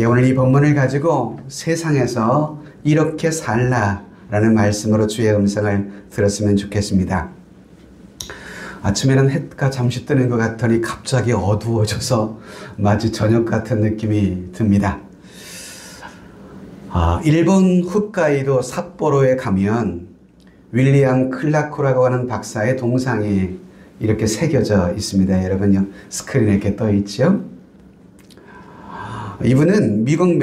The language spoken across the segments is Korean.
오늘 이 본문을 가지고 세상에서 이렇게 살라라는 말씀으로 주의 음성을 들었으면 좋겠습니다. 아침에는 해가 잠시 뜨는 것 같더니 갑자기 어두워져서 마치 저녁 같은 느낌이 듭니다. 일본 홋카이도 삿포로에 가면 윌리엄 클라크라고 하는 박사의 동상이 이렇게 새겨져 있습니다. 여러분요, 스크린에 이렇게 떠 있죠? 이분은 미국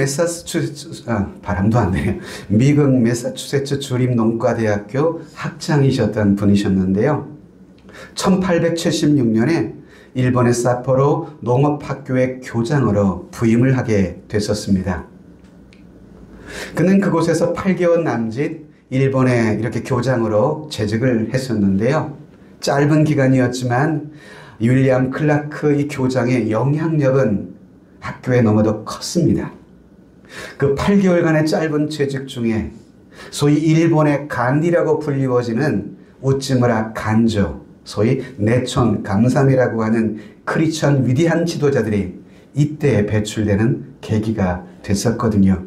바람도 안 되네요. 미국 매사추세츠 주립농과대학교 학장이셨던 분이셨는데요. 1876년에 일본의 삿포로 농업학교의 교장으로 부임을 하게 됐었습니다. 그는 그곳에서 8개월 남짓 일본에 이렇게 교장으로 재직을 했었는데요. 짧은 기간이었지만 윌리엄 클라크 이 교장의 영향력은 학교에 너무도 컸습니다. 그 8개월간의 짧은 재직 중에 소위 일본의 간디라고 불리워지는 우찌무라 간조, 소위 내촌 감삼이라고 하는 크리스천 위대한 지도자들이 이때 배출되는 계기가 됐었거든요.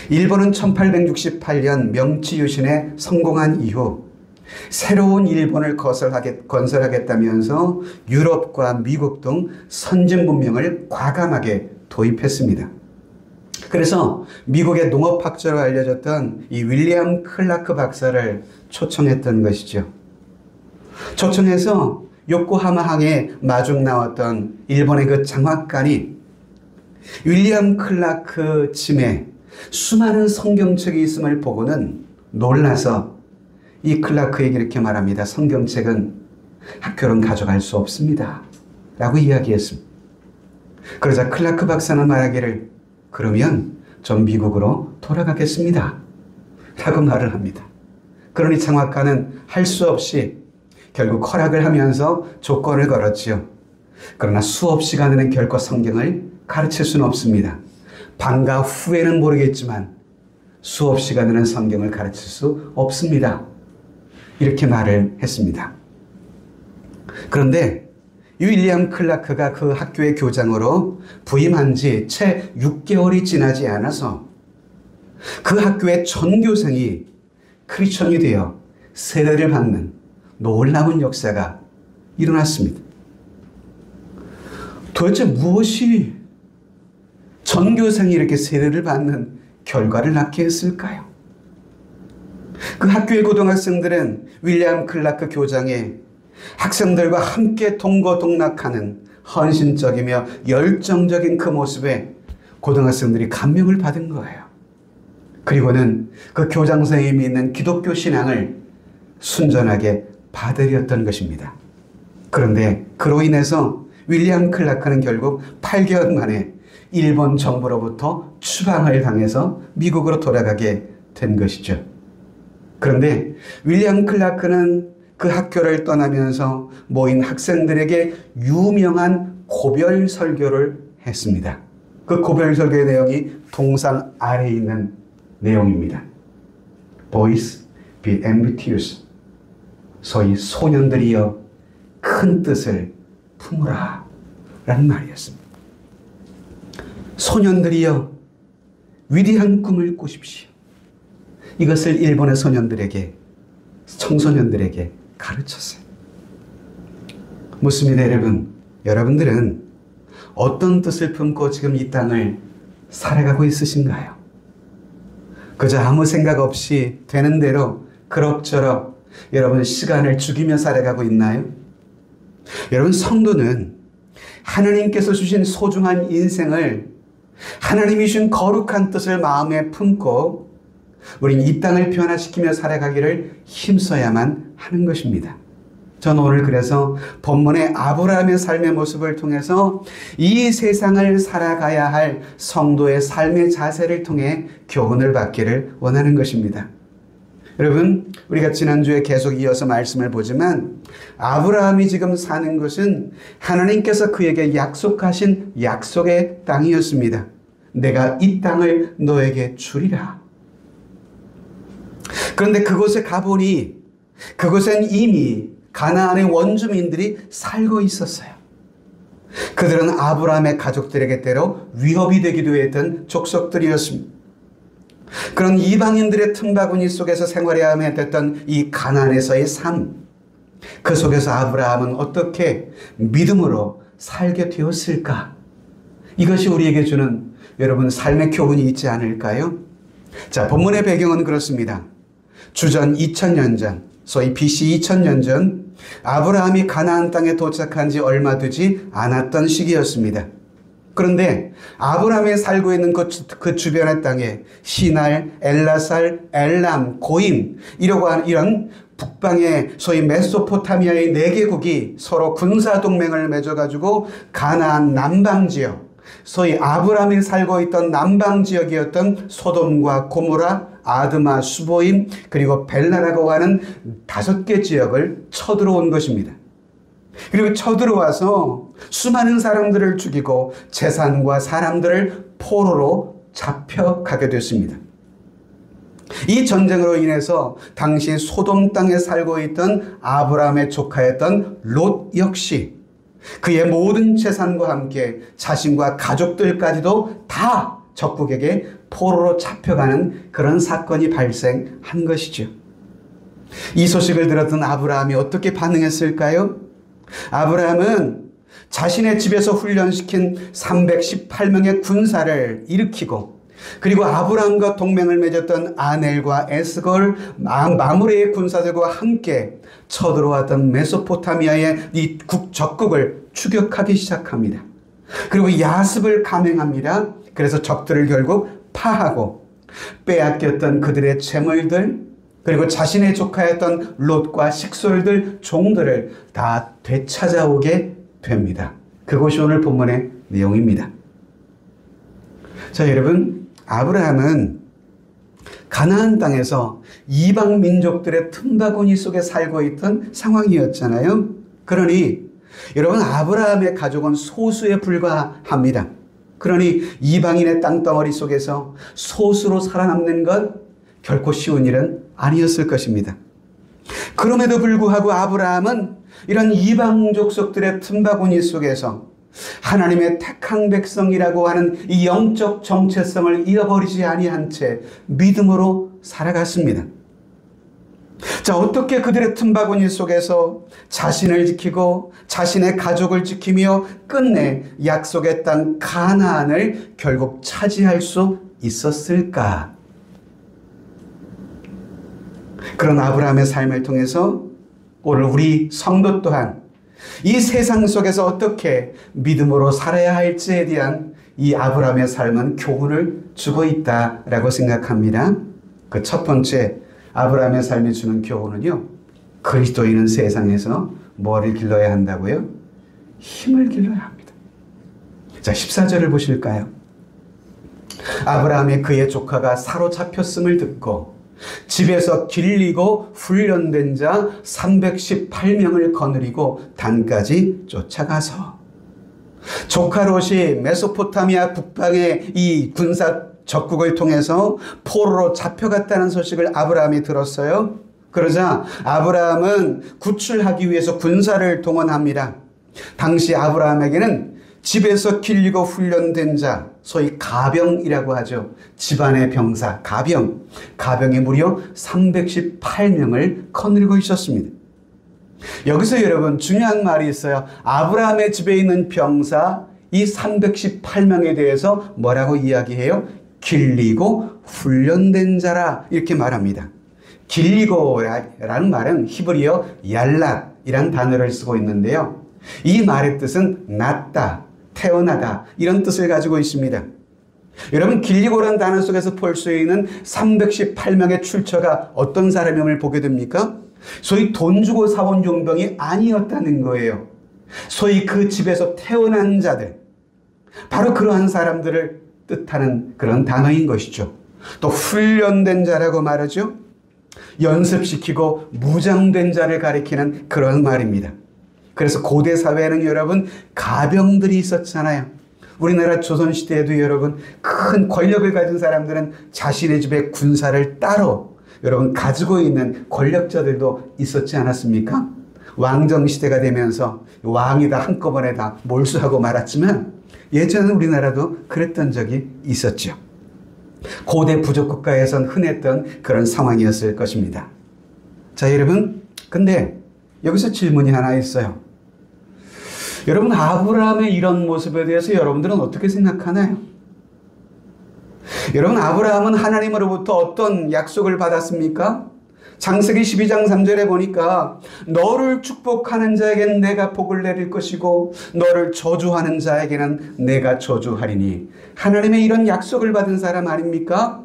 일본은 1868년 명치유신에 성공한 이후 새로운 일본을 건설하겠다면서 유럽과 미국 등 선진 문명을 과감하게 도입했습니다. 그래서 미국의 농업학자로 알려졌던 이 윌리엄 클라크 박사를 초청했던 것이죠. 초청해서 요코하마항에 마중 나왔던 일본의 그 장학관이 윌리엄 클라크 짐에 수많은 성경책이 있음을 보고는 놀라서 이 클라크에게 이렇게 말합니다. 성경책은 학교로는 가져갈 수 없습니다 라고 이야기했습니다. 그러자 클라크 박사는 말하기를 그러면 전 미국으로 돌아가겠습니다 라고 말을 합니다. 그러니 장학관은 할 수 없이 결국 허락을 하면서 조건을 걸었지요. 그러나 수업 시간에는 결코 성경을 가르칠 수는 없습니다. 방과 후에는 모르겠지만 수업 시간에는 성경을 가르칠 수 없습니다. 이렇게 말을 했습니다. 그런데 윌리엄 클라크가 그 학교의 교장으로 부임한 지 채 6개월이 지나지 않아서 그 학교의 전교생이 크리스천이 되어 세례를 받는 놀라운 역사가 일어났습니다. 도대체 무엇이 전교생이 이렇게 세례를 받는 결과를 낳게 했을까요? 그 학교의 고등학생들은 윌리엄 클라크 교장의 학생들과 함께 동거동락하는 헌신적이며 열정적인 그 모습에 고등학생들이 감명을 받은 거예요. 그리고는 그 교장 선생님이 있는 기독교 신앙을 순전하게 받아들였던 것입니다. 그런데 그로 인해서 윌리엄 클라크는 결국 8개월 만에 일본 정부로부터 추방을 당해서 미국으로 돌아가게 된 것이죠. 그런데 윌리엄 클라크는 그 학교를 떠나면서 모인 학생들에게 유명한 고별 설교를 했습니다. 그 고별 설교의 내용이 동상 아래에 있는 내용입니다. Boys, be ambitious. 소위 소년들이여 큰 뜻을 품으라 라는 말이었습니다. 소년들이여 위대한 꿈을 꾸십시오. 이것을 일본의 소년들에게, 청소년들에게 가르쳤어요. 묻습니다, 여러분. 여러분들은 어떤 뜻을 품고 지금 이 땅을 살아가고 있으신가요? 그저 아무 생각 없이 되는 대로 그럭저럭 여러분 시간을 죽이며 살아가고 있나요? 여러분, 성도는 하나님께서 주신 소중한 인생을, 하나님이 주신 거룩한 뜻을 마음에 품고 우린 이 땅을 변화시키며 살아가기를 힘써야만 하는 것입니다. 저는 오늘 그래서 본문의 아브라함의 삶의 모습을 통해서 이 세상을 살아가야 할 성도의 삶의 자세를 통해 교훈을 받기를 원하는 것입니다. 여러분, 우리가 지난주에 계속 이어서 말씀을 보지만 아브라함이 지금 사는 것은 하나님께서 그에게 약속하신 약속의 땅이었습니다. 내가 이 땅을 너에게 주리라. 그런데 그곳에 가보니 그곳엔 이미 가나안의 원주민들이 살고 있었어요. 그들은 아브라함의 가족들에게 때로 위협이 되기도 했던 족속들이었습니다. 그런 이방인들의 틈바구니 속에서 생활해야 됐던 이 가나안에서의 삶, 그 속에서 아브라함은 어떻게 믿음으로 살게 되었을까? 이것이 우리에게 주는 여러분 삶의 교훈이 있지 않을까요? 자, 본문의 배경은 그렇습니다. 주전 2000년 전, 소위 BC 2000년 전 아브라함이 가나안 땅에 도착한 지 얼마 되지 않았던 시기였습니다. 그런데 아브라함이 살고 있는 그 주변의 땅에 시날, 엘라살, 엘람, 고임 이런 북방의 소위 메소포타미아의 4개국이 서로 군사동맹을 맺어가지고 가나안 남방지역, 소위 아브라함이 살고 있던 남방지역이었던 소돔과 고모라, 아드마, 수보임 그리고 벨라라고 하는 5개 지역을 쳐들어온 것입니다. 그리고 쳐들어와서 수많은 사람들을 죽이고 재산과 사람들을 포로로 잡혀가게 됐습니다. 이 전쟁으로 인해서 당시 소돔 땅에 살고 있던 아브라함의 조카였던 롯 역시 그의 모든 재산과 함께 자신과 가족들까지도 다 적국에게 포로로 잡혀가는 그런 사건이 발생한 것이죠. 이 소식을 들었던 아브라함이 어떻게 반응했을까요? 아브라함은 자신의 집에서 훈련시킨 318명의 군사를 일으키고 그리고 아브라함과 동맹을 맺었던 아넬과 에스골, 마므레의 군사들과 함께 쳐들어왔던 메소포타미아의 이 적국을 추격하기 시작합니다. 그리고 야습을 감행합니다. 그래서 적들을 결국 파하고 빼앗겼던 그들의 재물들 그리고 자신의 조카였던 롯과 식솔들, 종들을 다 되찾아오게 됩니다. 그것이 오늘 본문의 내용입니다. 자, 여러분, 아브라함은 가나안 땅에서 이방 민족들의 틈바구니 속에 살고 있던 상황이었잖아요. 그러니 여러분, 아브라함의 가족은 소수에 불과합니다. 그러니 이방인의 땅덩어리 속에서 소수로 살아남는 것 결코 쉬운 일은 아니었을 것입니다. 그럼에도 불구하고 아브라함은 이런 이방 족속들의 틈바구니 속에서 하나님의 택한 백성이라고 하는 이 영적 정체성을 잃어버리지 아니한 채 믿음으로 살아갔습니다. 자, 어떻게 그들의 틈바구니 속에서 자신을 지키고 자신의 가족을 지키며 끝내 약속의 땅 가나안을 결국 차지할 수 있었을까? 그런 아브라함의 삶을 통해서 오늘 우리 성도 또한 이 세상 속에서 어떻게 믿음으로 살아야 할지에 대한 이 아브라함의 삶은 교훈을 주고 있다라고 생각합니다. 그 첫 번째 아브라함의 삶이 주는 교훈은요, 그리스도인은 세상에서 뭐를 길러야 한다고요? 힘을 길러야 합니다. 자, 14절을 보실까요? 아브라함이 그의 조카가 사로잡혔음을 듣고 집에서 길리고 훈련된 자 318명을 거느리고 단까지 쫓아가서 조카 롯이 메소포타미아 북방의 이 군사 적국을 통해서 포로로 잡혀갔다는 소식을 아브라함이 들었어요. 그러자 아브라함은 구출하기 위해서 군사를 동원합니다. 당시 아브라함에게는 집에서 길리고 훈련된 자, 소위 가병이라고 하죠. 집안의 병사, 가병이 무려 318명을 거느리고 있었습니다. 여기서 여러분 중요한 말이 있어요. 아브라함의 집에 있는 병사 이 318명에 대해서 뭐라고 이야기해요? 길리고 훈련된 자라 이렇게 말합니다. 길리고라는 말은 히브리어 얄랏이라는 단어를 쓰고 있는데요. 이 말의 뜻은 낳다, 태어나다 이런 뜻을 가지고 있습니다. 여러분, 길리고라는 단어 속에서 볼 수 있는 318명의 출처가 어떤 사람임을 보게 됩니까? 소위 돈 주고 사온 용병이 아니었다는 거예요. 소위 그 집에서 태어난 자들, 바로 그러한 사람들을 뜻하는 그런 단어인 것이죠. 또 훈련된 자라고 말하죠. 연습시키고 무장된 자를 가리키는 그런 말입니다. 그래서 고대 사회에는 여러분 가병들이 있었잖아요. 우리나라 조선시대에도 여러분 큰 권력을 가진 사람들은 자신의 집에 군사를 따로 여러분 가지고 있는 권력자들도 있었지 않았습니까? 왕정 시대가 되면서 왕이 다 한꺼번에 다 몰수하고 말았지만 예전에 우리나라도 그랬던 적이 있었죠. 고대 부족 국가에선 흔했던 그런 상황이었을 것입니다. 자, 여러분, 근데 여기서 질문이 하나 있어요. 여러분, 아브라함의 이런 모습에 대해서 여러분들은 어떻게 생각하나요? 여러분, 아브라함은 하나님으로부터 어떤 약속을 받았습니까? 창세기 12장 3절에 보니까 너를 축복하는 자에게는 내가 복을 내릴 것이고 너를 저주하는 자에게는 내가 저주하리니. 하나님의 이런 약속을 받은 사람 아닙니까?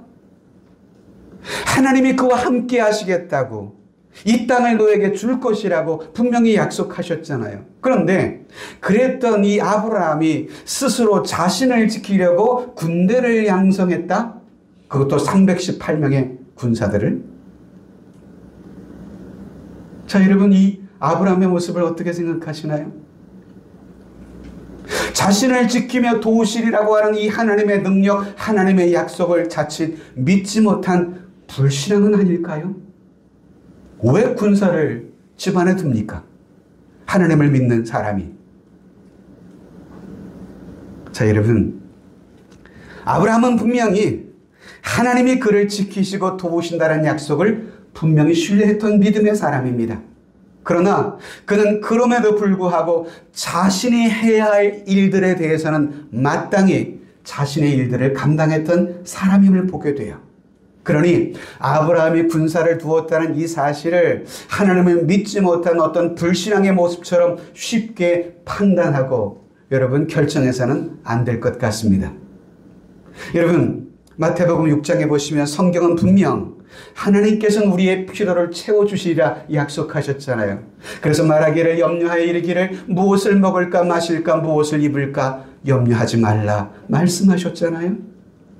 하나님이 그와 함께 하시겠다고, 이 땅을 너에게 줄 것이라고 분명히 약속하셨잖아요. 그런데 그랬던 이 아브라함이 스스로 자신을 지키려고 군대를 양성했다? 그것도 318명의 군사들을. 자, 여러분, 이 아브라함의 모습을 어떻게 생각하시나요? 자신을 지키며 도우시리라고 하는 이 하나님의 능력, 하나님의 약속을 자칫 믿지 못한 불신앙은 아닐까요? 왜 군사를 집안에 둡니까? 하나님을 믿는 사람이. 자, 여러분, 아브라함은 분명히 하나님이 그를 지키시고 도우신다는 약속을 분명히 신뢰했던 믿음의 사람입니다. 그러나 그는 그럼에도 불구하고 자신이 해야 할 일들에 대해서는 마땅히 자신의 일들을 감당했던 사람임을 보게 돼요. 그러니 아브라함이 군사를 두었다는 이 사실을 하나님을 믿지 못한 어떤 불신앙의 모습처럼 쉽게 판단하고 여러분 결정해서는 안 될 것 같습니다. 여러분, 마태복음 6장에 보시면 성경은 분명 하나님께서는 우리의 필요를 채워주시리라 약속하셨잖아요. 그래서 말하기를 염려하여 이르기를 무엇을 먹을까 마실까 무엇을 입을까 염려하지 말라 말씀하셨잖아요.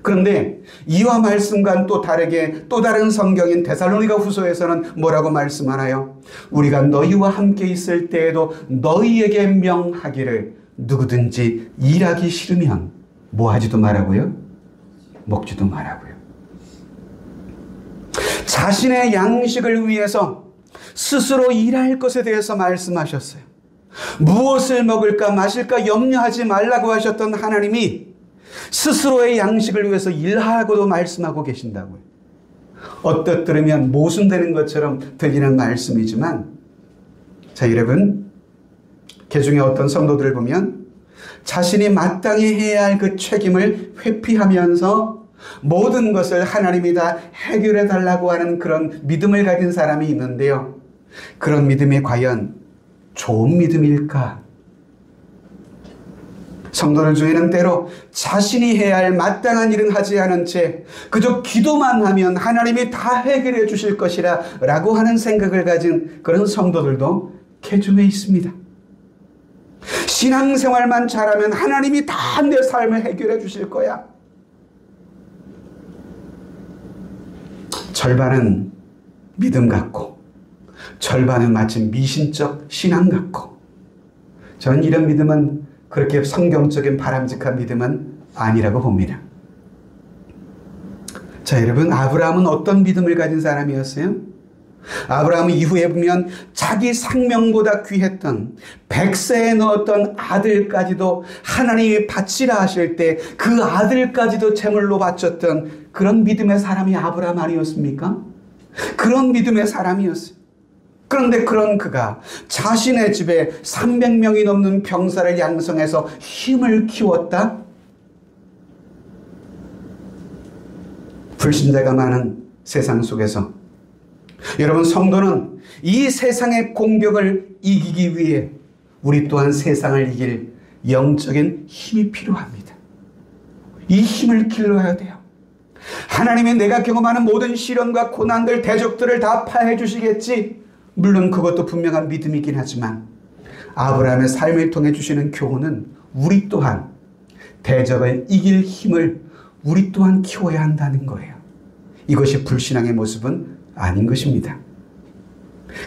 그런데 이와 말씀과는 또 다르게 또 다른 성경인 데살로니가 후서에서는 뭐라고 말씀하나요? 우리가 너희와 함께 있을 때에도 너희에게 명하기를 누구든지 일하기 싫으면 뭐 하지도 말라고요? 먹지도 말라고요. 자신의 양식을 위해서 스스로 일할 것에 대해서 말씀하셨어요. 무엇을 먹을까 마실까 염려하지 말라고 하셨던 하나님이 스스로의 양식을 위해서 일하라고도 말씀하고 계신다고요. 어떻 들으면 모순되는 것처럼 들리는 말씀이지만, 자, 여러분, 개중에 어떤 성도들을 보면 자신이 마땅히 해야 할 그 책임을 회피하면서 모든 것을 하나님이 다 해결해 달라고 하는 그런 믿음을 가진 사람이 있는데요. 그런 믿음이 과연 좋은 믿음일까? 성도들 중에는 때로 자신이 해야 할 마땅한 일은 하지 않은 채 그저 기도만 하면 하나님이 다 해결해 주실 것이라 라고 하는 생각을 가진 그런 성도들도 개중에 있습니다. 신앙생활만 잘하면 하나님이 다 내 삶을 해결해 주실 거야. 절반은 믿음 같고 절반은 마치 미신적 신앙 같고, 저는 이런 믿음은 그렇게 성경적인 바람직한 믿음은 아니라고 봅니다. 자, 여러분, 아브라함은 어떤 믿음을 가진 사람이었어요? 아브라함은 이후에 보면 자기 생명보다 귀했던 백세에 넣었던 아들까지도 하나님이 바치라 하실 때 그 아들까지도 제물로 바쳤던 그런 믿음의 사람이 아브라함 아니었습니까? 그런 믿음의 사람이었어요. 그런데 그런 그가 자신의 집에 300명이 넘는 병사를 양성해서 힘을 키웠다? 불신자가 많은 세상 속에서 여러분, 성도는 이 세상의 공격을 이기기 위해 우리 또한 세상을 이길 영적인 힘이 필요합니다. 이 힘을 길러야 돼요. 하나님이 내가 경험하는 모든 시련과 고난들, 대적들을 다 파해 주시겠지. 물론 그것도 분명한 믿음이긴 하지만 아브라함의 삶을 통해 주시는 교훈은 우리 또한 대적을 이길 힘을 우리 또한 키워야 한다는 거예요. 이것이 불신앙의 모습은 아닌 것입니다.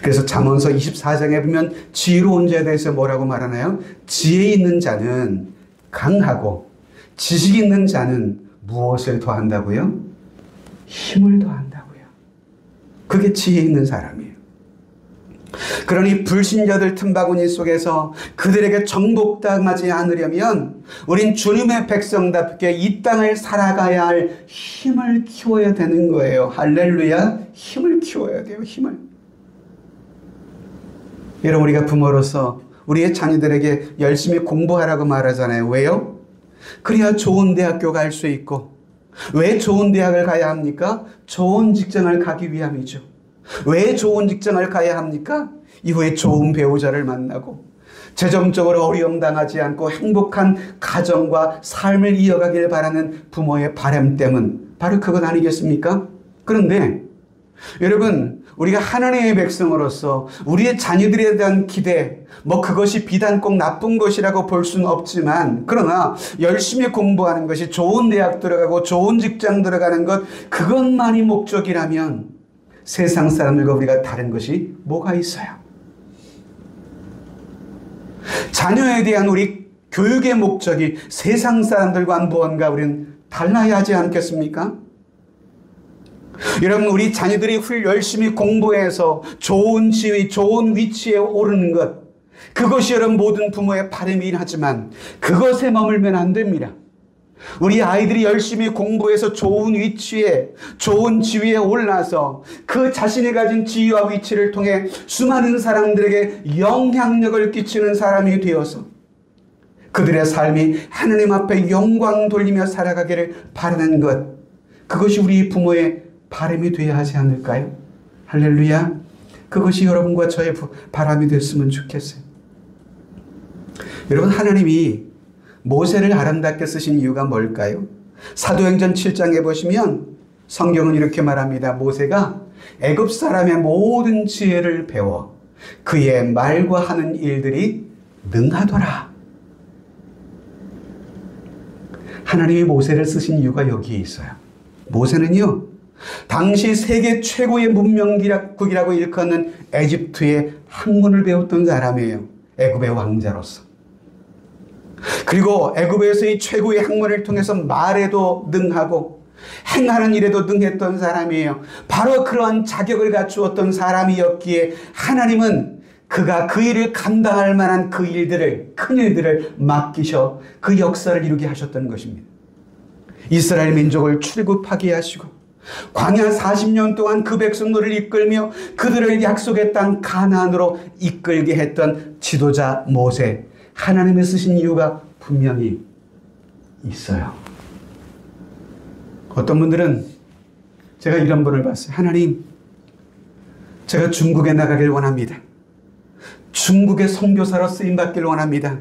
그래서 잠언서 24장에 보면 지혜로운 자에 대해서 뭐라고 말하나요? 지혜 있는 자는 강하고 지식 있는 자는 무엇을 더한다고요? 힘을 더한다고요. 그게 지혜 있는 사람이에요. 그러니 불신자들 틈바구니 속에서 그들에게 정복당하지 않으려면 우린 주님의 백성답게 이 땅을 살아가야 할 힘을 키워야 되는 거예요. 할렐루야. 힘을 키워야 돼요. 힘을. 여러분, 우리가 부모로서 우리의 자녀들에게 열심히 공부하라고 말하잖아요. 왜요? 그래야 좋은 대학교 갈 수 있고. 왜 좋은 대학을 가야 합니까? 좋은 직장을 가기 위함이죠. 왜 좋은 직장을 가야 합니까? 이후에 좋은 배우자를 만나고 재정적으로 어려움 당하지 않고 행복한 가정과 삶을 이어가길 바라는 부모의 바람 때문, 바로 그것 아니겠습니까? 그런데 여러분, 우리가 하나님의 백성으로서 우리의 자녀들에 대한 기대, 그것이 비단 꼭 나쁜 것이라고 볼 수는 없지만, 그러나 열심히 공부하는 것이, 좋은 대학 들어가고 좋은 직장 들어가는 것, 그것만이 목적이라면 세상 사람들과 우리가 다른 것이 뭐가 있어요? 자녀에 대한 우리 교육의 목적이 세상 사람들과 무언가 우리는 달라야 하지 않겠습니까? 여러분, 우리 자녀들이 열심히 공부해서 좋은 지위, 좋은 위치에 오르는 것, 그것이 여러분 모든 부모의 바람이긴 하지만 그것에 머물면 안 됩니다. 우리 아이들이 열심히 공부해서 좋은 위치에, 좋은 지위에 올라서 그 자신이 가진 지위와 위치를 통해 수많은 사람들에게 영향력을 끼치는 사람이 되어서 그들의 삶이 하나님 앞에 영광 돌리며 살아가기를 바라는 것, 그것이 우리 부모의 바람이 되어야 하지 않을까요? 할렐루야. 그것이 여러분과 저의 바람이 됐으면 좋겠어요. 여러분, 하나님이 모세를 아름답게 쓰신 이유가 뭘까요? 사도행전 7장에 보시면 성경은 이렇게 말합니다. 모세가 애굽 사람의 모든 지혜를 배워 그의 말과 하는 일들이 능하더라. 하나님이 모세를 쓰신 이유가 여기에 있어요. 모세는요, 당시 세계 최고의 문명국이라고 일컫는 에집트의 학문을 배웠던 사람이에요. 애굽의 왕자로서. 그리고 애굽에서의 최고의 학문을 통해서 말에도 능하고 행하는 일에도 능했던 사람이에요. 바로 그러한 자격을 갖추었던 사람이었기에 하나님은 그가 그 일을 감당할 만한 그 일들을, 큰 일들을 맡기셔 그 역사를 이루게 하셨던 것입니다. 이스라엘 민족을 출애굽하게 하시고 광야 40년 동안 그 백성들을 이끌며 그들을 약속의 땅 가나안으로 이끌게 했던 지도자 모세, 하나님이 쓰신 이유가 분명히 있어요. 어떤 분들은 제가 이런 분을 봤어요. 하나님, 제가 중국에 나가길 원합니다. 중국의 선교사로 쓰임받길 원합니다.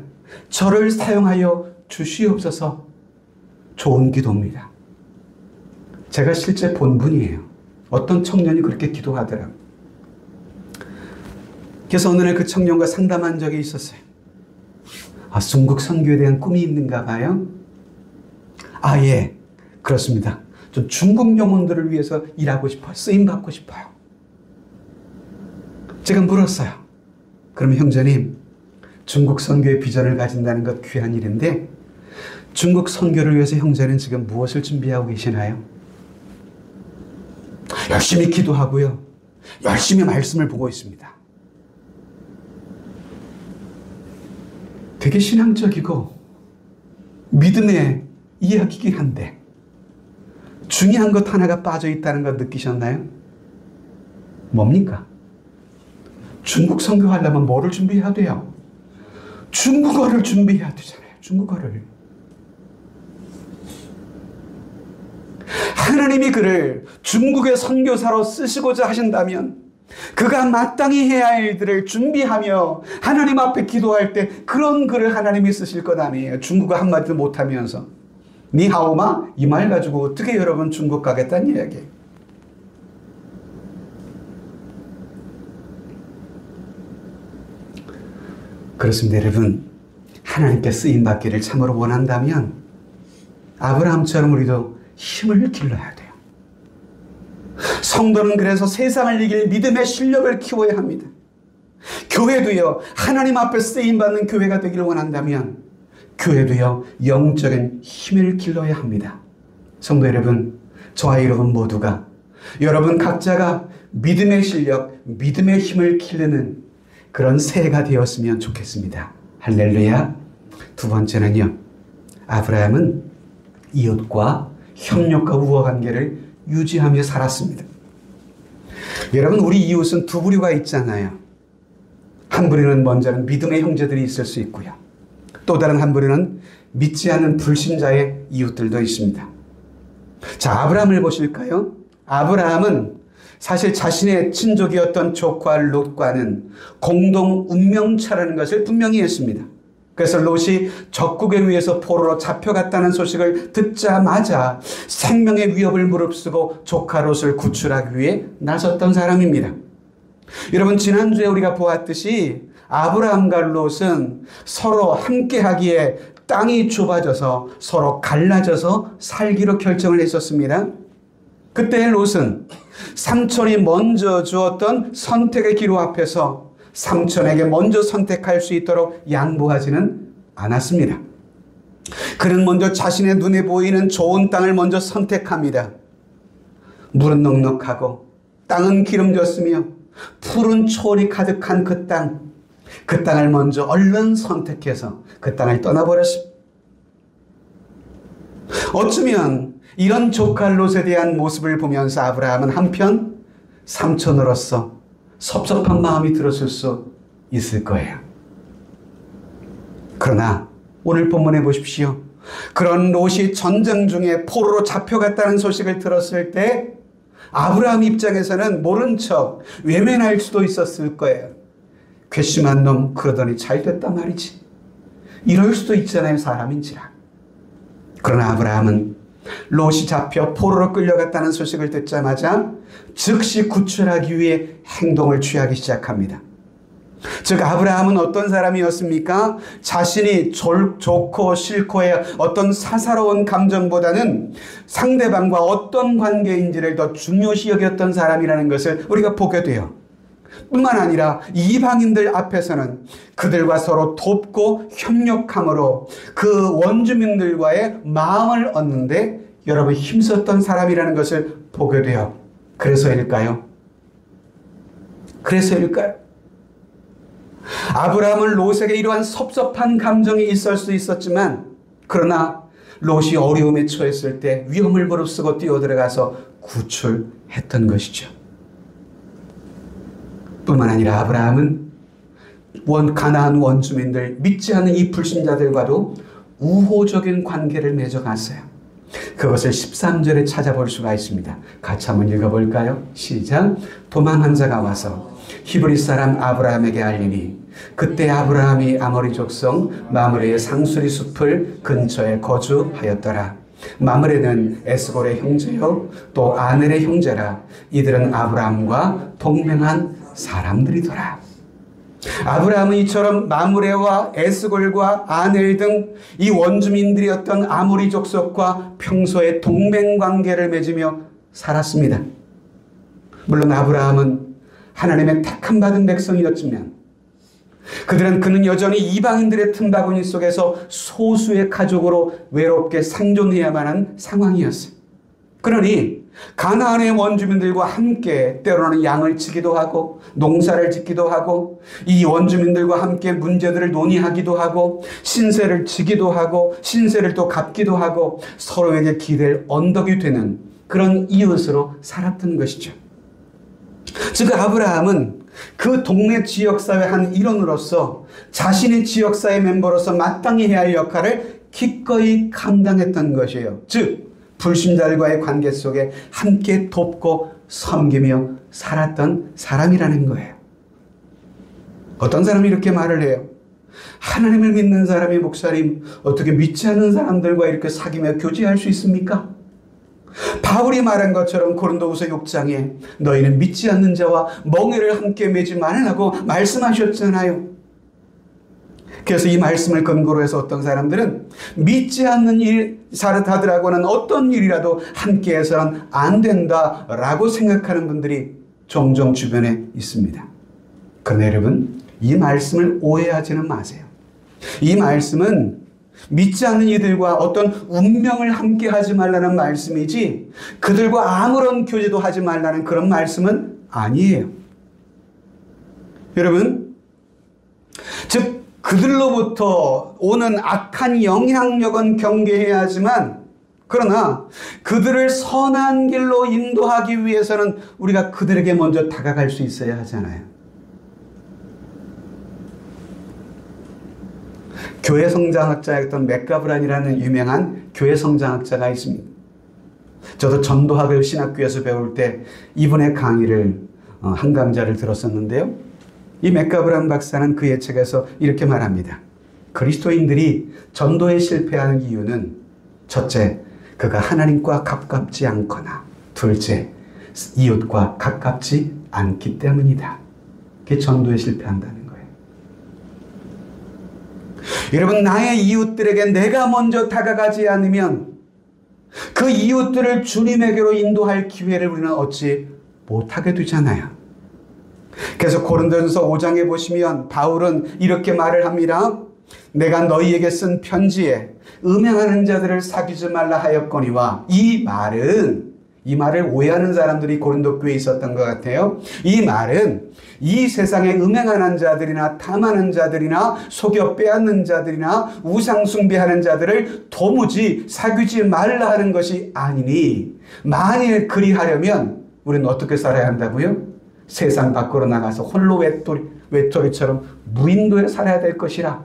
저를 사용하여 주시옵소서. 좋은 기도입니다. 제가 실제 본 분이에요. 어떤 청년이 그렇게 기도하더라고요. 그래서 어느 날 그 청년과 상담한 적이 있었어요. 중국 선교에 대한 꿈이 있는가 봐요? 예, 그렇습니다. 좀 중국 영혼들을 위해서 일하고 싶어요. 쓰임받고 싶어요. 제가 물었어요. 그럼 형제님, 중국 선교의 비전을 가진다는 것 귀한 일인데 중국 선교를 위해서 형제는 지금 무엇을 준비하고 계시나요? 열심히 기도하고요. 열심히 말씀을 보고 있습니다. 되게 신앙적이고 믿음의 이야기이긴 한데 중요한 것 하나가 빠져 있다는 것 느끼셨나요? 뭡니까? 중국 선교하려면 뭐를 준비해야 돼요? 중국어를 준비해야 되잖아요. 중국어를. 하나님이 그를 중국의 선교사로 쓰시고자 하신다면 그가 마땅히 해야 할 일들을 준비하며 하나님 앞에 기도할 때 그런 글을 하나님이 쓰실 것 아니에요. 중국어 한마디도 못하면서 니하오마 이 말 가지고 어떻게 여러분 중국 가겠다는 이야기예요. 그렇습니다. 여러분, 하나님께 쓰임받기를 참으로 원한다면 아브라함처럼 우리도 힘을 길러야 돼요. 성도는 그래서 세상을 이길 믿음의 실력을 키워야 합니다. 교회도요, 하나님 앞에 쓰임받는 교회가 되기를 원한다면 교회도요, 영적인 힘을 길러야 합니다. 성도 여러분, 저와 여러분 모두가, 여러분 각자가 믿음의 실력, 믿음의 힘을 기르는 그런 새해가 되었으면 좋겠습니다. 할렐루야. 두 번째는요, 아브라함은 이웃과 협력과 우호 관계를 유지하며 살았습니다. 여러분, 우리 이웃은 두 부류가 있잖아요. 한 부류는 먼저는 믿음의 형제들이 있을 수 있고요. 또 다른 한 부류는 믿지 않는 불신자의 이웃들도 있습니다. 자, 아브라함을 보실까요? 아브라함은 사실 자신의 친족이었던 조카 롯과는 공동 운명차라는 것을 분명히 했습니다. 그래서 롯이 적국에 의해서 포로로 잡혀갔다는 소식을 듣자마자 생명의 위협을 무릅쓰고 조카 롯을 구출하기 위해 나섰던 사람입니다. 여러분, 지난주에 우리가 보았듯이 아브라함과 롯은 서로 함께하기에 땅이 좁아져서 서로 갈라져서 살기로 결정을 했었습니다. 그때 롯은 삼촌이 먼저 주었던 선택의 기로 앞에서 삼촌에게 먼저 선택할 수 있도록 양보하지는 않았습니다. 그는 먼저 자신의 눈에 보이는 좋은 땅을 먼저 선택합니다. 물은 넉넉하고 땅은 기름졌으며 푸른 초원이 가득한 그 땅을 먼저 얼른 선택해서 그 땅을 떠나버렸습니다. 어쩌면 이런 조카 롯에 대한 모습을 보면서 아브라함은 한편 삼촌으로서 섭섭한 마음이 들었을 수 있을 거예요. 그러나 오늘 본문에 보십시오. 그런 롯이 전쟁 중에 포로로 잡혀갔다는 소식을 들었을 때 아브라함 입장에서는 모른 척 외면할 수도 있었을 거예요. 괘씸한 놈, 그러더니 잘 됐단 말이지. 이럴 수도 있잖아요, 사람인지라. 그러나 아브라함은 롯이 잡혀 포로로 끌려갔다는 소식을 듣자마자 즉시 구출하기 위해 행동을 취하기 시작합니다. 즉, 아브라함은 어떤 사람이었습니까? 자신이 좋고 싫고의 어떤 사사로운 감정보다는 상대방과 어떤 관계인지를 더 중요시 여겼던 사람이라는 것을 우리가 보게 돼요. 뿐만 아니라 이방인들 앞에서는 그들과 서로 돕고 협력함으로 그 원주민들과의 마음을 얻는데 여러분 힘썼던 사람이라는 것을 보게 돼요. 그래서일까요? 아브라함은 롯에게 이러한 섭섭한 감정이 있을 수 있었지만, 그러나 롯이 어려움에 처했을 때 위험을 무릅쓰고 뛰어들어가서 구출했던 것이죠. 뿐만 아니라 아브라함은 가나안 원주민들, 믿지 않는 이 불신자들과도 우호적인 관계를 맺어갔어요. 그것을 13절에 찾아볼 수가 있습니다. 같이 한번 읽어볼까요? 시작. 도망한 자가 와서 히브리 사람 아브라함에게 알리니 그때 아브라함이 아모리 족속 마므레의 상수리 숲을 근처에 거주하였더라. 마므레는 에스골의 형제요 또 아넬의 형제라. 이들은 아브라함과 동맹한 사람들이더라. 아브라함은 이처럼 마므레와 에스골과 아넬 등 이 원주민들이었던 아모리 족속과 평소에 동맹관계를 맺으며 살았습니다. 물론 아브라함은 하나님의 택함 받은 백성이었지만 그는 여전히 이방인들의 틈바구니 속에서 소수의 가족으로 외롭게 생존해야만 한 상황이었어요. 그러니 가나안의 원주민들과 함께 때로는 양을 치기도 하고 농사를 짓기도 하고 이 원주민들과 함께 문제들을 논의하기도 하고 신세를 지기도 하고 신세를 또 갚기도 하고 서로에게 기댈 언덕이 되는 그런 이웃으로 살았던 것이죠. 즉 아브라함은 그 동네 지역사회 한 일원으로서 자신의 지역사회 멤버로서 마땅히 해야 할 역할을 기꺼이 감당했던 것이에요. 즉 불신자들과의 관계 속에 함께 돕고 섬기며 살았던 사람이라는 거예요. 어떤 사람이 이렇게 말을 해요. 하나님을 믿는 사람이 목사님 어떻게 믿지 않는 사람들과 이렇게 사귀며 교제할 수 있습니까? 바울이 말한 것처럼 고린도후서 6장에 너희는 믿지 않는 자와 멍에를 함께 매지 말라고 말씀하셨잖아요. 그래서 이 말씀을 근거로 해서 어떤 사람들은 믿지 않는 사람들하고는 어떤 일이라도 함께 해서는 안 된다라고 생각하는 분들이 종종 주변에 있습니다. 그러나 여러분, 이 말씀을 오해하지는 마세요. 이 말씀은 믿지 않는 이들과 어떤 운명을 함께 하지 말라는 말씀이지 그들과 아무런 교제도 하지 말라는 그런 말씀은 아니에요. 여러분, 즉 그들로부터 오는 악한 영향력은 경계해야 하지만, 그러나 그들을 선한 길로 인도하기 위해서는 우리가 그들에게 먼저 다가갈 수 있어야 하잖아요. 교회 성장학자였던 맥가브란이라는 유명한 교회 성장학자가 있습니다. 저도 전도학을 신학교에서 배울 때 이분의 강의를 한 강좌를 들었었는데요. 이 맥가브란 박사는 그의 책에서 이렇게 말합니다. 그리스도인들이 전도에 실패하는 이유는 첫째, 그가 하나님과 가깝지 않거나 둘째, 이웃과 가깝지 않기 때문이다. 그게 전도에 실패한다는 거예요. 여러분, 나의 이웃들에게 내가 먼저 다가가지 않으면 그 이웃들을 주님에게로 인도할 기회를 우리는 얻지 못하게 되잖아요. 그래서 고린도전서 5장에 보시면 바울은 이렇게 말을 합니다. 내가 너희에게 쓴 편지에 음행하는 자들을 사귀지 말라 하였거니와, 이 말을 오해하는 사람들이 고린도 교회에 있었던 것 같아요. 이 말은 이 세상에 음행하는 자들이나 탐하는 자들이나 속여 빼앗는 자들이나 우상 숭배하는 자들을 도무지 사귀지 말라 하는 것이 아니니, 만일 그리하려면 우리는 어떻게 살아야 한다고요? 세상 밖으로 나가서 홀로 외톨이처럼 무인도에 살아야 될 것이라.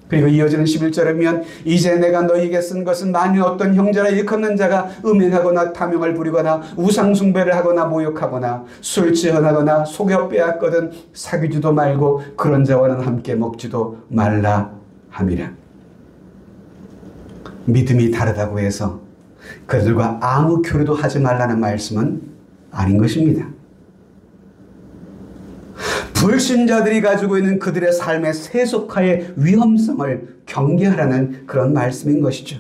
그리고 이어지는 11절에 보면 이제 내가 너희에게 쓴 것은 만일 어떤 형제나 일컫는 자가 음행하거나 탐욕을 부리거나 우상숭배를 하거나 모욕하거나 술 취하거나 속여 빼앗거든 사귀지도 말고 그런 자와는 함께 먹지도 말라 함이라. 믿음이 다르다고 해서 그들과 아무 교류도 하지 말라는 말씀은 아닌 것입니다. 불신자들이 가지고 있는 그들의 삶의 세속화의 위험성을 경계하라는 그런 말씀인 것이죠.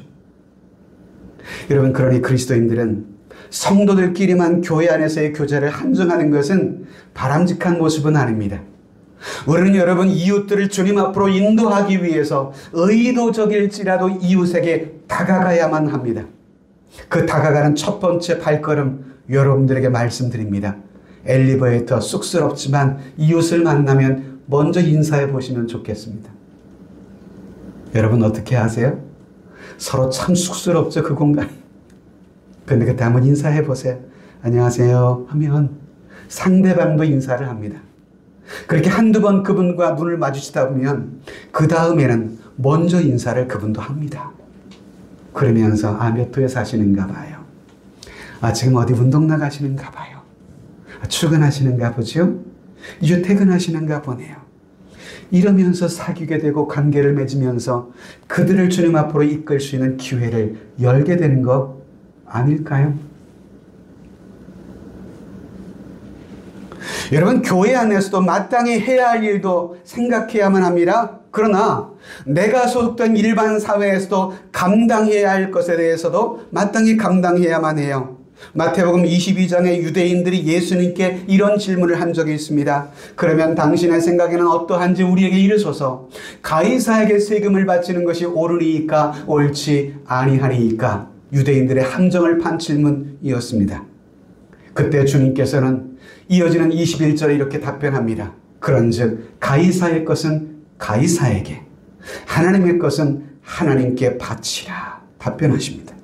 여러분, 그러니 그리스도인들은 성도들끼리만 교회 안에서의 교제를 한정하는 것은 바람직한 모습은 아닙니다. 우리는 여러분, 이웃들을 주님 앞으로 인도하기 위해서 의도적일지라도 이웃에게 다가가야만 합니다. 그 다가가는 첫 번째 발걸음 여러분들에게 말씀드립니다. 엘리베이터 쑥스럽지만 이웃을 만나면 먼저 인사해 보시면 좋겠습니다. 여러분 어떻게 하세요? 서로 참 쑥스럽죠, 그 공간. 그런데 그때 한번 인사해 보세요. 안녕하세요 하면 상대방도 인사를 합니다. 그렇게 한두 번 그분과 눈을 마주치다 보면 그 다음에는 먼저 인사를 그분도 합니다. 그러면서 몇 호에 사시는가 봐요. 지금 어디 운동 나가시는가 봐요. 출근하시는가 보죠? 이제 퇴근하시는가 보네요. 이러면서 사귀게 되고 관계를 맺으면서 그들을 주님 앞으로 이끌 수 있는 기회를 열게 되는 거 아닐까요? 여러분, 교회 안에서도 마땅히 해야 할 일도 생각해야만 합니다. 그러나 내가 소속된 일반 사회에서도 감당해야 할 것에 대해서도 마땅히 감당해야만 해요. 마태복음 22장에 유대인들이 예수님께 이런 질문을 한 적이 있습니다. 그러면 당신의 생각에는 어떠한지 우리에게 이르소서. 가이사에게 세금을 바치는 것이 옳으니까 옳지 아니하니까. 유대인들의 함정을 판 질문이었습니다. 그때 주님께서는 이어지는 21절에 이렇게 답변합니다. 그런즉 가이사의 것은 가이사에게, 하나님의 것은 하나님께 바치라 답변하십니다.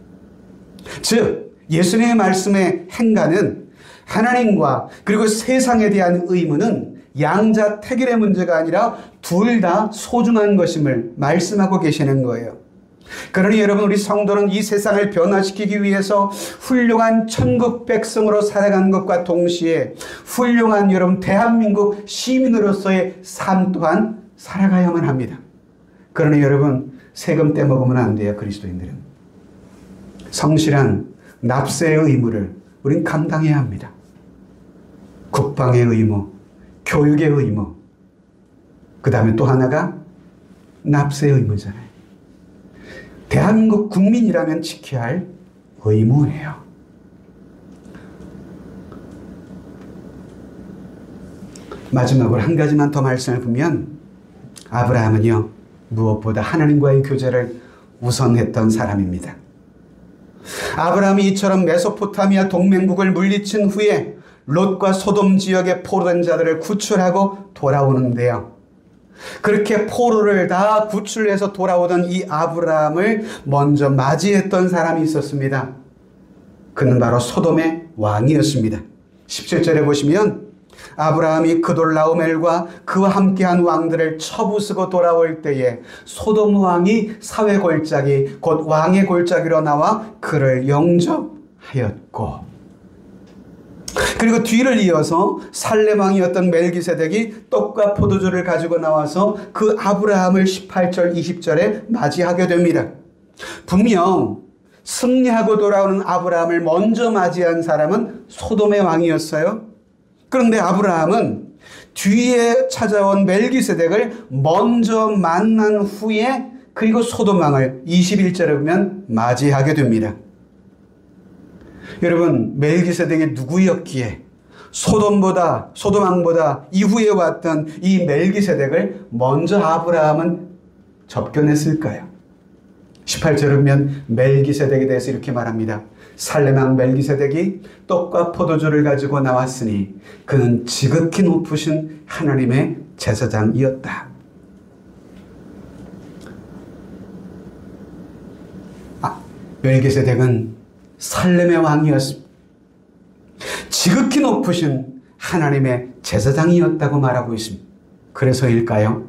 즉 예수님의 말씀의 행가는 하나님과 그리고 세상에 대한 의무는 양자택일의 문제가 아니라 둘 다 소중한 것임을 말씀하고 계시는 거예요. 그러니 여러분, 우리 성도는 이 세상을 변화시키기 위해서 훌륭한 천국 백성으로 살아가는 것과 동시에 훌륭한 여러분 대한민국 시민으로서의 삶 또한 살아가야만 합니다. 그러니 여러분, 세금 떼먹으면 안 돼요. 그리스도인들은 성실한 납세의 의무를 우린 감당해야 합니다. 국방의 의무, 교육의 의무, 그 다음에 또 하나가 납세의 의무잖아요. 대한민국 국민이라면 지켜야 할 의무예요. 마지막으로 한 가지만 더 말씀을 보면 아브라함은요, 무엇보다 하나님과의 교제를 우선했던 사람입니다. 아브라함이 이처럼 메소포타미아 동맹국을 물리친 후에 롯과 소돔 지역의 포로된 자들을 구출하고 돌아오는데요. 그렇게 포로를 다 구출해서 돌아오던 이 아브라함을 먼저 맞이했던 사람이 있었습니다. 그는 바로 소돔의 왕이었습니다. 17절에 보시면 아브라함이 그돌라오멜과 그와 함께한 왕들을 쳐부수고 돌아올 때에 소돔 왕이 사회 골짜기 곧 왕의 골짜기로 나와 그를 영접하였고, 그리고 뒤를 이어서 살렘 왕이었던 멜기세덱이 떡과 포도주를 가지고 나와서 그 아브라함을 18절 20절에 맞이하게 됩니다. 분명 승리하고 돌아오는 아브라함을 먼저 맞이한 사람은 소돔의 왕이었어요. 그런데 아브라함은 뒤에 찾아온 멜기세덱을 먼저 만난 후에 그리고 소돔 왕을 21절에 보면 맞이하게 됩니다. 여러분, 멜기세덱이 누구였기에 소돔 왕보다 이후에 왔던 이 멜기세덱을 먼저 아브라함은 접견했을까요? 18절에 보면 멜기세덱에 대해서 이렇게 말합니다. 살렘 왕 멜기세덱이 떡과 포도주를 가지고 나왔으니 그는 지극히 높으신 하나님의 제사장이었다. 멜기세덱은 살렘의 왕이었습니다. 지극히 높으신 하나님의 제사장이었다고 말하고 있습니다. 그래서일까요?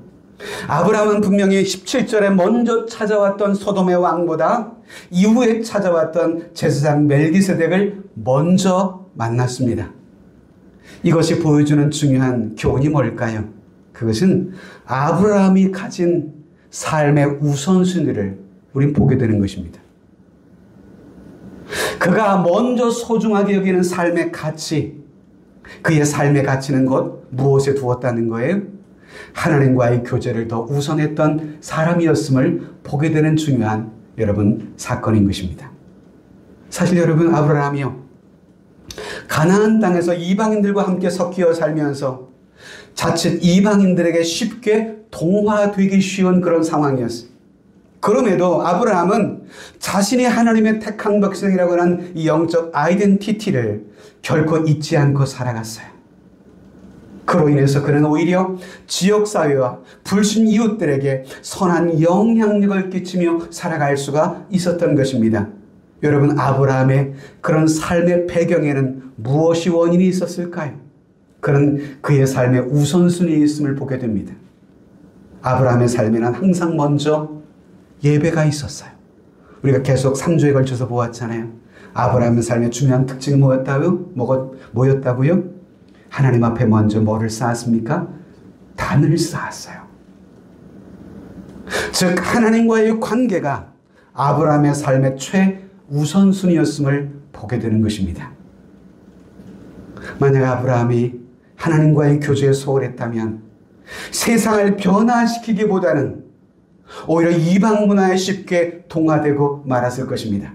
아브라함은 분명히 17절에 먼저 찾아왔던 소돔의 왕보다 이후에 찾아왔던 제사장 멜기세덱을 먼저 만났습니다. 이것이 보여주는 중요한 교훈이 뭘까요? 그것은 아브라함이 가진 삶의 우선순위를 우린 보게 되는 것입니다. 그가 먼저 소중하게 여기는 삶의 가치, 그의 삶의 가치는 곧 무엇에 두었다는 거예요? 하나님과의 교제를 더 우선했던 사람이었음을 보게 되는 중요한 여러분 사건인 것입니다. 사실 여러분, 아브라함이요, 가나안 땅에서 이방인들과 함께 섞여 살면서 자칫 이방인들에게 쉽게 동화되기 쉬운 그런 상황이었어요. 그럼에도 아브라함은 자신이 하나님의 택한 백성이라고 하는 이 영적 아이덴티티를 결코 잊지 않고 살아갔어요. 그로 인해서 그는 오히려 지역사회와 불신 이웃들에게 선한 영향력을 끼치며 살아갈 수가 있었던 것입니다. 여러분, 아브라함의 그런 삶의 배경에는 무엇이 원인이 있었을까요? 그는 그의 삶의 우선순위에 있음을 보게 됩니다. 아브라함의 삶에는 항상 먼저 예배가 있었어요. 우리가 계속 3주에 걸쳐서 보았잖아요. 아브라함의 삶의 중요한 특징이 뭐였다고요? 하나님 앞에 먼저 뭐를 쌓았습니까? 단을 쌓았어요. 즉 하나님과의 관계가 아브라함의 삶의 최우선순위였음을 보게 되는 것입니다. 만약 아브라함이 하나님과의 교제에 소홀했다면 세상을 변화시키기보다는 오히려 이방 문화에 쉽게 동화되고 말았을 것입니다.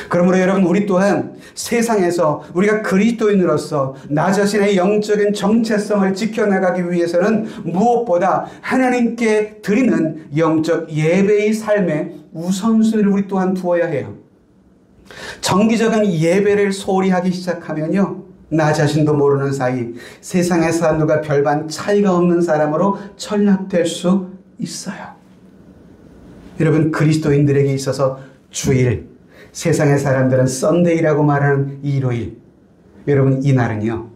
그러므로 여러분, 우리 또한 세상에서 우리가 그리스도인으로서 나 자신의 영적인 정체성을 지켜나가기 위해서는 무엇보다 하나님께 드리는 영적 예배의 삶에 우선순위를 우리 또한 두어야 해요. 정기적인 예배를 소홀히 하기 시작하면요, 나 자신도 모르는 사이 세상의 사람들과 별반 차이가 없는 사람으로 전락될 수 있어요. 여러분, 그리스도인들에게 있어서 주일, 세상의 사람들은 썬데이라고 말하는 일요일, 여러분, 이 날은요,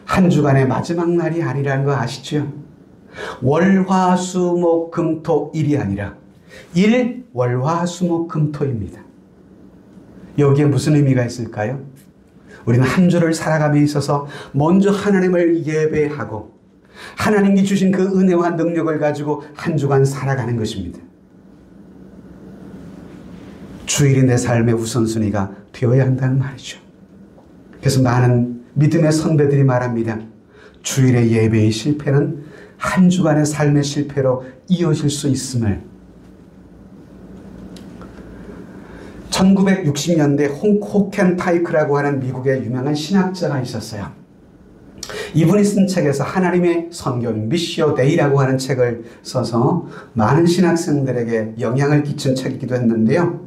한 주간의 마지막 날이 아니라는 거 아시죠? 월화수목금토일이 아니라 월화수목금토입니다. 여기에 무슨 의미가 있을까요? 우리는 한 주를 살아감에 있어서 먼저 하나님을 예배하고 하나님이 주신 그 은혜와 능력을 가지고 한 주간 살아가는 것입니다. 주일이 내 삶의 우선순위가 되어야 한다는 말이죠. 그래서 많은 믿음의 선배들이 말합니다. 주일의 예배의 실패는 한 주간의 삶의 실패로 이어질 수 있음을. 1960년대 호켄타이크라고 하는 미국의 유명한 신학자가 있었어요. 이분이 쓴 책에서 하나님의 선교 미시오 데이라고 하는 책을 써서 많은 신학생들에게 영향을 끼친 책이기도 했는데요.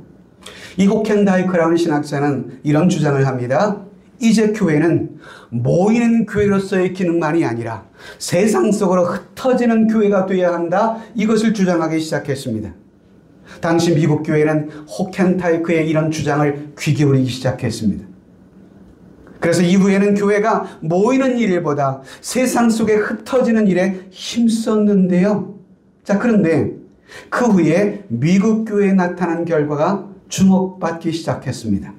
이 호켄다이크라는 신학자는 이런 주장을 합니다. 이제 교회는 모이는 교회로서의 기능만이 아니라 세상 속으로 흩어지는 교회가 되어야 한다. 이것을 주장하기 시작했습니다. 당시 미국 교회는 호켄타이크의 이런 주장을 귀 기울이기 시작했습니다. 그래서 이후에는 교회가 모이는 일보다 세상 속에 흩어지는 일에 힘썼는데요. 자, 그런데 그 후에 미국 교회에 나타난 결과가 주목받기 시작했습니다.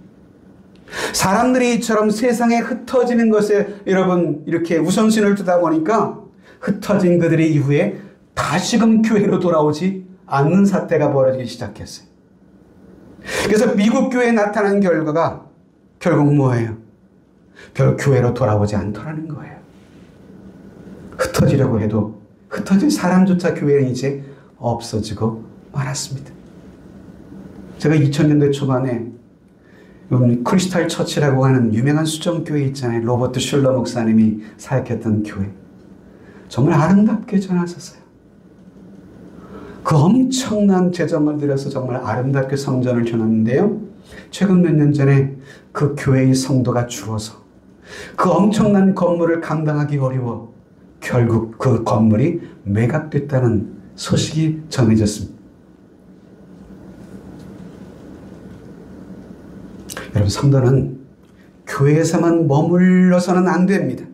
사람들이 이처럼 세상에 흩어지는 것에 여러분 이렇게 우선순위를 두다 보니까 흩어진 그들이 이후에 다시금 교회로 돌아오지 않는 사태가 벌어지기 시작했어요. 그래서 미국 교회에 나타난 결과가 결국 뭐예요? 결국 교회로 돌아오지 않더라는 거예요. 흩어지려고 해도 흩어진 사람조차 교회는 이제 없어지고 말았습니다. 제가 2000년대 초반에 크리스탈 처치라고 하는 유명한 수정교회 있잖아요. 로버트 슐러 목사님이 사역했던 교회. 정말 아름답게 전하셨어요. 그 엄청난 재정을 들여서 정말 아름답게 성전을 전했는데요. 최근 몇 년 전에 그 교회의 성도가 줄어서 그 엄청난 건물을 감당하기 어려워 결국 그 건물이 매각됐다는 소식이 전해졌습니다. 여러분, 성도는 교회에서만 머물러서는 안 됩니다.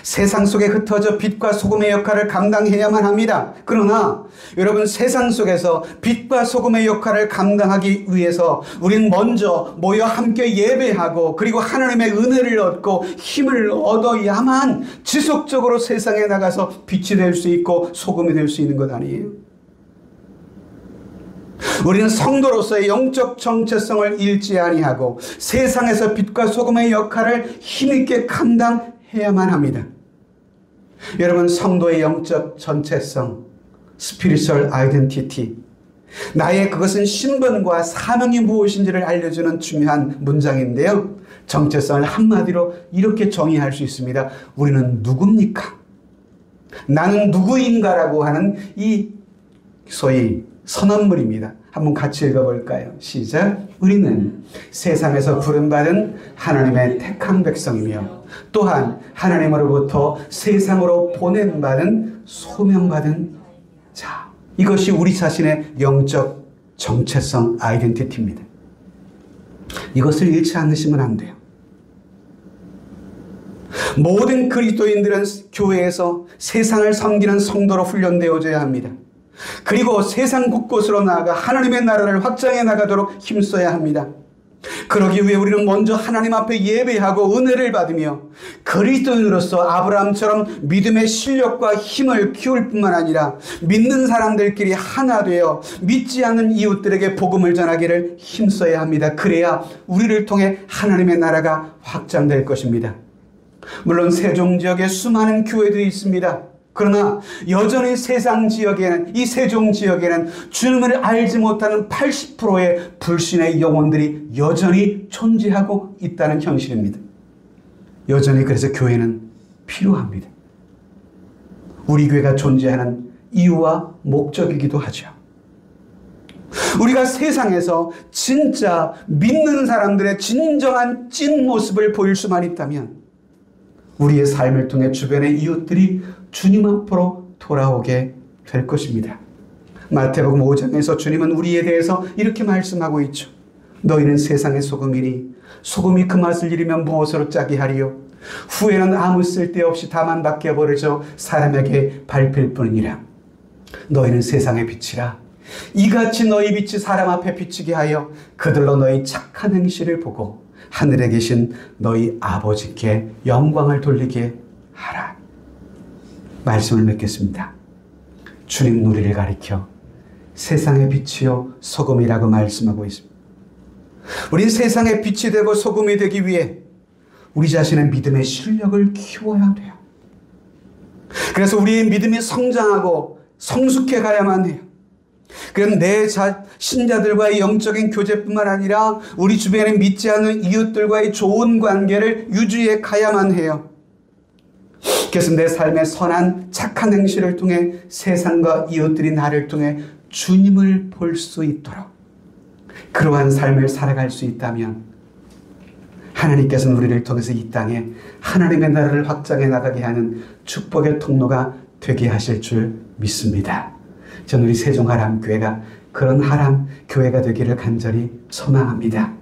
세상 속에 흩어져 빛과 소금의 역할을 감당해야만 합니다. 그러나 여러분, 세상 속에서 빛과 소금의 역할을 감당하기 위해서 우리는 먼저 모여 함께 예배하고 그리고 하나님의 은혜를 얻고 힘을 얻어야만 지속적으로 세상에 나가서 빛이 될 수 있고 소금이 될 수 있는 것 아니에요? 우리는 성도로서의 영적 정체성을 잃지 아니하고 세상에서 빛과 소금의 역할을 힘있게 감당해야만 합니다. 여러분, 성도의 영적 정체성, spiritual identity, 나의 그것은 신분과 사명이 무엇인지를 알려주는 중요한 문장인데요. 정체성을 한마디로 이렇게 정의할 수 있습니다. 우리는 누굽니까? 나는 누구인가라고 하는 이 소위 선언문입니다. 한번 같이 읽어볼까요? 시작. 우리는 세상에서 부름받은 하나님의 택한 백성이며 또한 하나님으로부터 세상으로 보냄받은 소명받은 자. 이것이 우리 자신의 영적 정체성 아이덴티티입니다. 이것을 잃지 않으시면 안 돼요. 모든 그리스도인들은 교회에서 세상을 섬기는 성도로 훈련되어져야 합니다. 그리고 세상 곳곳으로 나아가 하나님의 나라를 확장해 나가도록 힘써야 합니다. 그러기 위해 우리는 먼저 하나님 앞에 예배하고 은혜를 받으며 그리스도인으로서 아브라함처럼 믿음의 실력과 힘을 키울 뿐만 아니라 믿는 사람들끼리 하나 되어 믿지 않는 이웃들에게 복음을 전하기를 힘써야 합니다. 그래야 우리를 통해 하나님의 나라가 확장될 것입니다. 물론 세종 지역에 수많은 교회들이 있습니다. 그러나 여전히 세상 지역에는, 이 세종 지역에는 주님을 알지 못하는 80%의 불신의 영혼들이 여전히 존재하고 있다는 현실입니다. 여전히 그래서 교회는 필요합니다. 우리 교회가 존재하는 이유와 목적이기도 하죠. 우리가 세상에서 진짜 믿는 사람들의 진정한 찐 모습을 보일 수만 있다면 우리의 삶을 통해 주변의 이웃들이 주님 앞으로 돌아오게 될 것입니다. 마태복음 5장에서 주님은 우리에 대해서 이렇게 말씀하고 있죠. 너희는 세상의 소금이니 소금이 그 맛을 잃으면 무엇으로 짜게 하리요? 후에는 아무 쓸데없이 다만 밖에 버려져 사람에게 밟힐 뿐이니라. 너희는 세상의 빛이라. 이같이 너희 빛이 사람 앞에 비치게 하여 그들로 너희 착한 행실을 보고 하늘에 계신 너희 아버지께 영광을 돌리게 하라. 말씀을 맺겠습니다. 주님 우리를 가리켜 세상의 빛이요 소금이라고 말씀하고 있습니다. 우린 세상의 빛이 되고 소금이 되기 위해 우리 자신의 믿음의 실력을 키워야 돼요. 그래서 우리의 믿음이 성장하고 성숙해 가야만 해요. 그럼 내 신자들과의 영적인 교제뿐만 아니라 우리 주변에 믿지 않는 이웃들과의 좋은 관계를 유지해 가야만 해요. 그래서 내 삶의 선한 착한 행실을 통해 세상과 이웃들이 나를 통해 주님을 볼 수 있도록 그러한 삶을 살아갈 수 있다면 하나님께서는 우리를 통해서 이 땅에 하나님의 나라를 확장해 나가게 하는 축복의 통로가 되게 하실 줄 믿습니다. 저는 우리 세종하람교회가 그런 하람 교회가 되기를 간절히 소망합니다.